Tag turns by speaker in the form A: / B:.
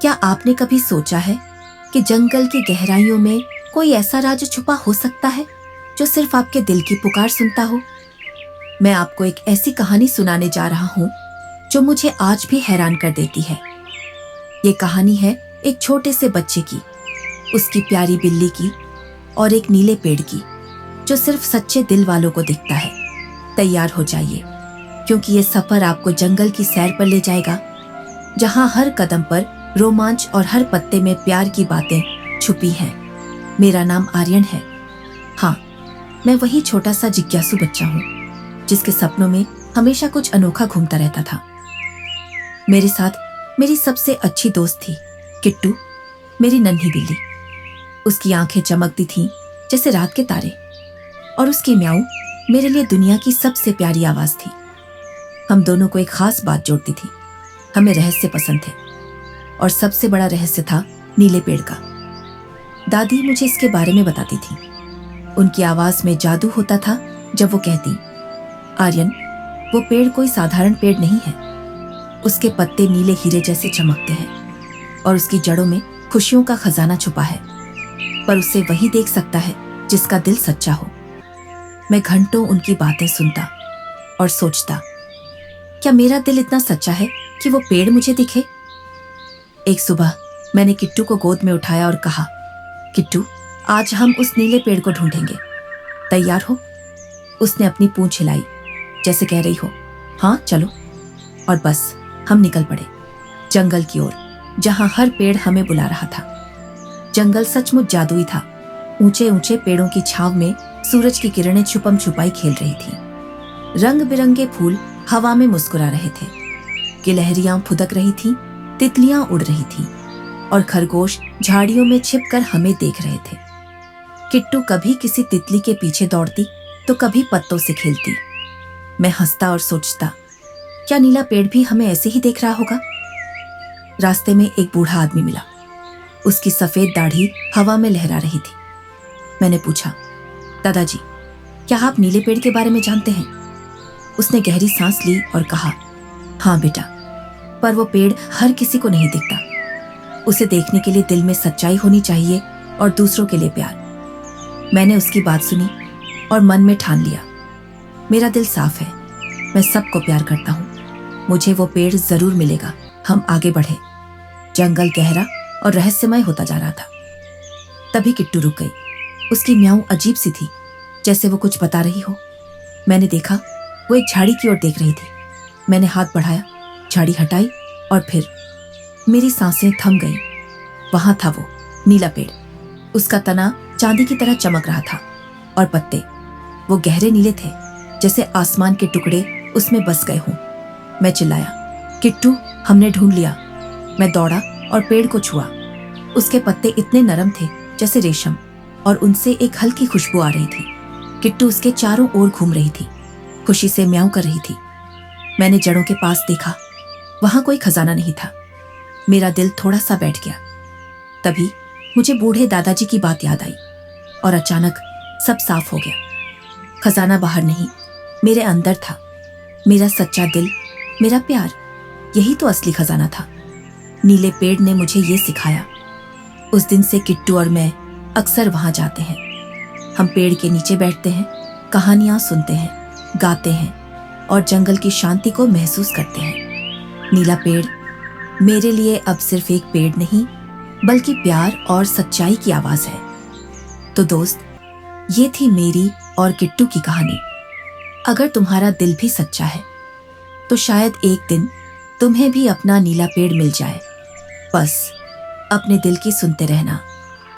A: क्या आपने कभी सोचा है कि जंगल की गहराइयों में कोई ऐसा राज छुपा हो सकता है जो सिर्फ आपके दिल की पुकार सुनता हो? मैं आपको एक ऐसी कहानी सुनाने जा रहा हूं जो मुझे आज भी हैरान कर देती है। ये कहानी है एक छोटे से बच्चे की, उसकी प्यारी बिल्ली की और एक नीले पेड़ की जो सिर्फ सच्चे दिल वालों को दिखता है। तैयार हो जाइए, क्योंकि ये सफर आपको जंगल की सैर पर ले जाएगा, जहां हर कदम पर रोमांच और हर पत्ते में प्यार की बातें छुपी हैं। मेरा नाम आर्यन है। हाँ, मैं वही छोटा सा जिज्ञासु बच्चा हूँ जिसके सपनों में हमेशा कुछ अनोखा घूमता रहता था। मेरे साथ मेरी सबसे अच्छी दोस्त थी किट्टू, मेरी नन्ही बिल्ली। उसकी आंखें चमकती थीं जैसे रात के तारे, और उसकी म्याऊ मेरे लिए दुनिया की सबसे प्यारी आवाज थी। हम दोनों को एक खास बात जोड़ती थी, हमें रहस्य पसंद थे, और सबसे बड़ा रहस्य था नीले पेड़ का। दादी मुझे इसके बारे में बताती थी। उनकी आवाज में जादू होता था जब वो कहती, आर्यन, वो पेड़ कोई साधारण पेड़ नहीं है। उसके पत्ते नीले हीरे जैसे चमकते हैं और उसकी जड़ों में खुशियों का खजाना छुपा है, पर उसे वही देख सकता है जिसका दिल सच्चा हो। मैं घंटों उनकी बातें सुनता और सोचता, क्या मेरा दिल इतना सच्चा है कि वो पेड़ मुझे दिखे? एक सुबह मैंने किट्टू को गोद में उठाया और कहा, किट्टू, आज हम उस नीले पेड़ को ढूंढेंगे, तैयार हो? उसने अपनी पूंछ हिलाई जैसे कह रही हो, हाँ चलो। और बस हम निकल पड़े जंगल की ओर, जहां हर पेड़ हमें बुला रहा था। जंगल सचमुच जादुई था। ऊंचे ऊंचे पेड़ों की छांव में सूरज की किरणें छुपम छुपाई खेल रही थी। रंग बिरंगे फूल हवा में मुस्कुरा रहे थे, गिलहरियां फुदक रही थीं, तितलियां उड़ रही थीं, और खरगोश झाड़ियों में छिपकर हमें देख रहे थे। किट्टू कभी किसी तितली के पीछे दौड़ती तो कभी पत्तों से खेलती। मैं हंसता और सोचता, क्या नीला पेड़ भी हमें ऐसे ही देख रहा होगा? रास्ते में एक बूढ़ा आदमी मिला। उसकी सफेद दाढ़ी हवा में लहरा रही थी। मैंने पूछा, दादाजी, क्या आप नीले पेड़ के बारे में जानते हैं? उसने गहरी सांस ली और कहा, हाँ बेटा, पर वो पेड़ हर किसी को नहीं दिखता। उसे देखने के लिए दिल में सच्चाई होनी चाहिए और दूसरों के लिए प्यार। मैंने उसकी बात सुनी और मन में ठान लिया, मेरा दिल साफ है, मैं सबको प्यार करता हूँ, मुझे वो पेड़ जरूर मिलेगा। हम आगे बढ़े। जंगल गहरा और रहस्यमय होता जा रहा था। तभी किट्टू रुक गई। उसकी म्याऊ अजीब सी थी, जैसे वो कुछ बता रही हो। मैंने देखा वो एक झाड़ी की ओर देख रही थी। मैंने हाथ बढ़ाया, झाड़ी हटाई और फिर मेरी सांसें थम गईं। वहां था वो नीला पेड़। उसका तना चांदी की तरह चमक रहा था और पत्ते वो गहरे नीले थे, जैसे आसमान के टुकड़े उसमें बस गए हों। मैं चिल्लाया, किट्टू, हमने ढूंढ लिया। मैं दौड़ा और पेड़ को छुआ। उसके पत्ते इतने नरम थे जैसे रेशम, और उनसे एक हल्की खुशबू आ रही थी। किट्टू उसके चारों ओर घूम रही थी, खुशी से म्याऊं कर रही थी। मैंने जड़ों के पास देखा, वहां कोई खजाना नहीं था। मेरा दिल थोड़ा सा बैठ गया। तभी मुझे बूढ़े दादाजी की बात याद आई और अचानक सब साफ हो गया। खजाना बाहर नहीं, मेरे अंदर था। मेरा सच्चा दिल, मेरा प्यार, यही तो असली खजाना था। नीले पेड़ ने मुझे ये सिखाया। उस दिन से किट्टू और मैं अक्सर वहां जाते हैं। हम पेड़ के नीचे बैठते हैं, कहानियां सुनते हैं, गाते हैं और जंगल की शांति को महसूस करते हैं। नीला पेड़ मेरे लिए अब सिर्फ एक पेड़ नहीं, बल्कि प्यार और सच्चाई की आवाज है। तो दोस्त, ये थी मेरी और किट्टू की कहानी। अगर तुम्हारा दिल भी सच्चा है तो शायद एक दिन तुम्हें भी अपना नीला पेड़ मिल जाए। बस अपने दिल की सुनते रहना।